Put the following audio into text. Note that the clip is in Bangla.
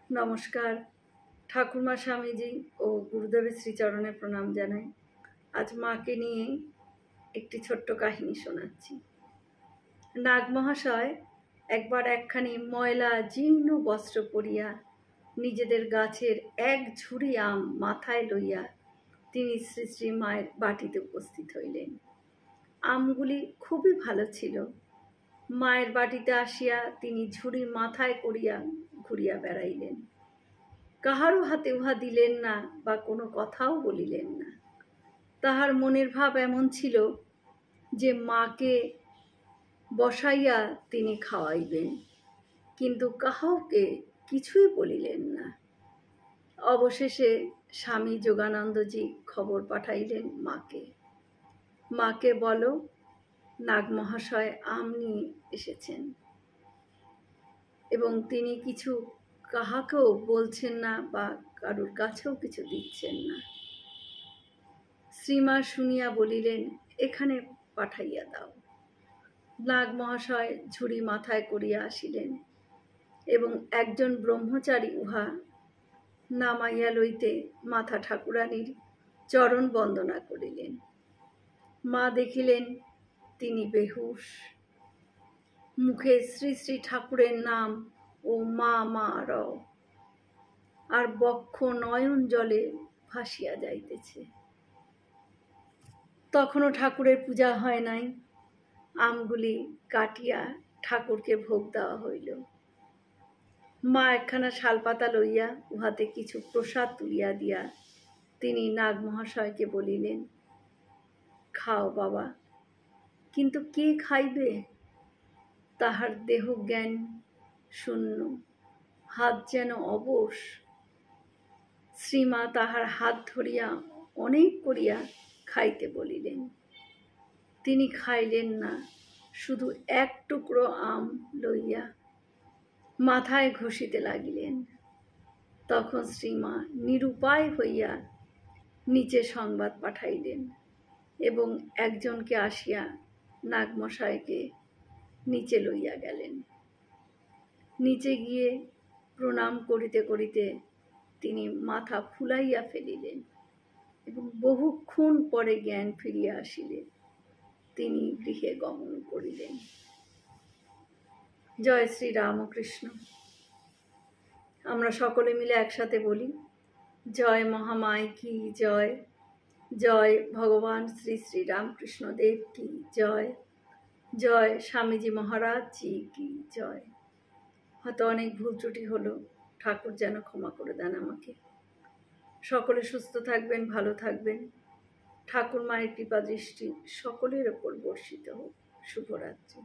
নমস্কার। ঠাকুরমা স্বামীজি ও গুরুদেবের শ্রীচরণে প্রণাম জানাই। আজ মাকে নিয়ে একটি ছোট্ট কাহিনী শোনাচ্ছি। নাগ মহাশয় একবার একখানি ময়লা জীর্ণ বস্ত্র পরিয়া নিজেদের গাছের এক ঝুড়ি আম মাথায় লইয়া তিনি শ্রী শ্রী মায়ের বাটিতে উপস্থিত হইলেন। আমগুলি খুবই ভালো ছিল। মায়ের বাটিতে আসিয়া তিনি ঝুড়ি মাথায় করিয়া ঘুরিয়া বেড়াইলেন। কাহারও হাতে উহা দিলেন না বা কোনো কথাও বলিলেন না। তাহার মনের ভাব এমন ছিল যে মাকে বসাইয়া তিনি খাওয়াইবেন, কিন্তু কাহাকে কিছুই বলিলেন না। অবশেষে স্বামী যোগানন্দজি খবর পাঠাইলেন মাকে বলো, নাগ মহাশয় আম নিয়ে এসেছেন এবং তিনি কিছু কাহাকেও বলছেন না বা কারুর কাছেও কিছু দিচ্ছেন না। শ্রীমা শুনিয়া বলিলেন, এখানে পাঠাইয়া দাও। নাগ মহাশয় ঝুড়ি মাথায় করিয়া আসিলেন এবং একজন ব্রহ্মচারী উহা নামাইয়া লইতে মাথা ঠাকুরানীর চরণ বন্দনা করিলেন। মা দেখিলেন তিনি বেহুশ, মুখে শ্রী শ্রী ঠাকুরের নাম ও মা মা র, আর বক্ষ নয়ন জলে ভাসিয়া যাইতেছে। তখনও ঠাকুরের পূজা হয় নাই। আমগুলি কাটিয়া ঠাকুরকে ভোগ দেওয়া হইল। মা একখানা শালপাতা লইয়া উহাতে কিছু প্রসাদ তুলিয়া দিয়া তিনি নাগ মহাশয়কে বলিলেন, খাও বাবা। কিন্তু কে খাইবে? তাহার দেহ জ্ঞান শূন্য, হাত যেন অবশ। শ্রীমা তাহার হাত ধরিয়া অনেক করিয়া খাইতে বলিলেন। তিনি খাইলেন না, শুধু এক টুকরো আম লইয়া মাথায় ঘষিতে লাগিলেন। তখন শ্রীমা নিরুপায় হইয়া নিচে সংবাদ পাঠাইলেন এবং একজনকে আসিয়া নাগমশাইকে নিচে লইয়া গেলেন। নিচে গিয়ে প্রণাম করিতে করিতে তিনি মাথা ফুলাইয়া ফেলিলেন এবং বহুক্ষণ পরে জ্ঞান ফিরিয়া আসিলে তিনি গৃহে গমন করিলেন। জয় শ্রী রামকৃষ্ণ। আমরা সকলে মিলে একসাথে বলি, জয় মহামায় কি জয়, জয় ভগবান শ্রী শ্রী রামকৃষ্ণ দেব কি জয়, জয় স্বামীজি মহারাজ জি কি জয়। হয়তো অনেক ভুল ত্রুটি হলো, ঠাকুর যেন ক্ষমা করে দেন আমাকে। সকলে সুস্থ থাকবেন, ভালো থাকবেন। ঠাকুর মায়ের কৃপা দৃষ্টি সকলের ওপর বর্ষিত হোক। শুভরাত্রি।